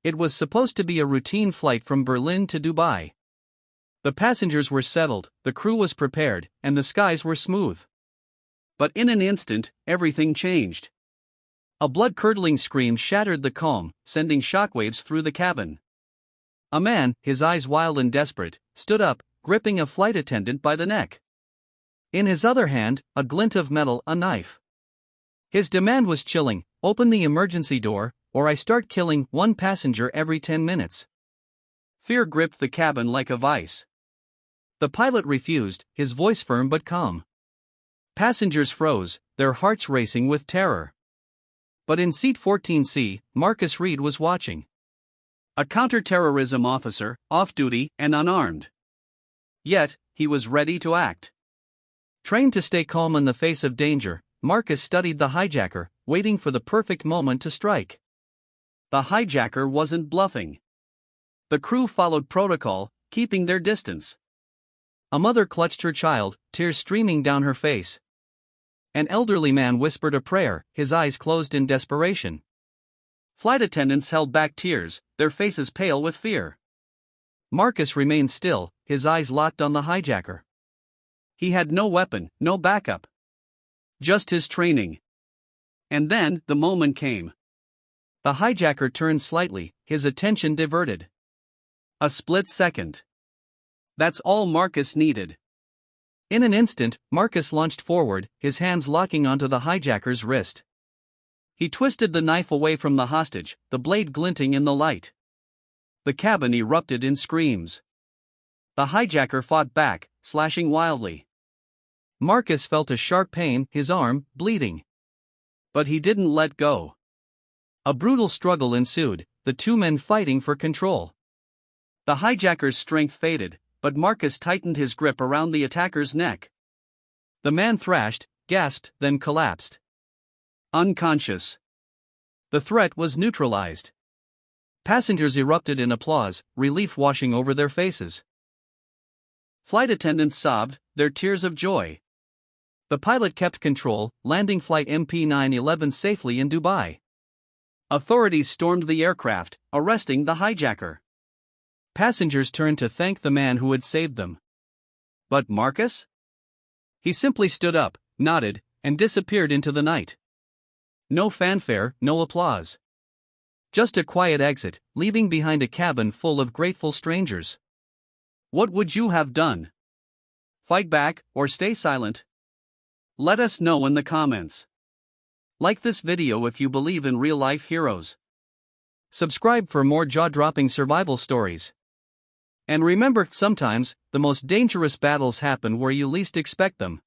It was supposed to be a routine flight from Berlin to Dubai. The passengers were settled, the crew was prepared, and the skies were smooth. But in an instant, everything changed. A blood-curdling scream shattered the calm, sending shockwaves through the cabin. A man, his eyes wild and desperate, stood up, gripping a flight attendant by the neck. In his other hand, a glint of metal, a knife. His demand was chilling: open the emergency door, or I start killing one passenger every 10 minutes. Fear gripped the cabin like a vice. The pilot refused, his voice firm but calm. Passengers froze, their hearts racing with terror. But in seat 14C, Marcus Reed was watching. A counterterrorism officer, off-duty and unarmed. Yet, he was ready to act. Trained to stay calm in the face of danger, Marcus studied the hijacker, waiting for the perfect moment to strike. The hijacker wasn't bluffing. The crew followed protocol, keeping their distance. A mother clutched her child, tears streaming down her face. An elderly man whispered a prayer, his eyes closed in desperation. Flight attendants held back tears, their faces pale with fear. Marcus remained still, his eyes locked on the hijacker. He had no weapon, no backup. Just his training. And then, the moment came. The hijacker turned slightly, his attention diverted. A split second. That's all Marcus needed. In an instant, Marcus launched forward, his hands locking onto the hijacker's wrist. He twisted the knife away from the hostage, the blade glinting in the light. The cabin erupted in screams. The hijacker fought back, slashing wildly. Marcus felt a sharp pain, his arm, bleeding. But he didn't let go. A brutal struggle ensued, the two men fighting for control. The hijacker's strength faded, but Marcus tightened his grip around the attacker's neck. The man thrashed, gasped, then collapsed. Unconscious. The threat was neutralized. Passengers erupted in applause, relief washing over their faces. Flight attendants sobbed, their tears of joy. The pilot kept control, landing flight MP-911 safely in Dubai. Authorities stormed the aircraft, arresting the hijacker. Passengers turned to thank the man who had saved them. But Marcus? He simply stood up, nodded, and disappeared into the night. No fanfare, no applause. Just a quiet exit, leaving behind a cabin full of grateful strangers. What would you have done? Fight back, or stay silent? Let us know in the comments. Like this video if you believe in real-life heroes. Subscribe for more jaw-dropping survival stories. And remember, sometimes, the most dangerous battles happen where you least expect them.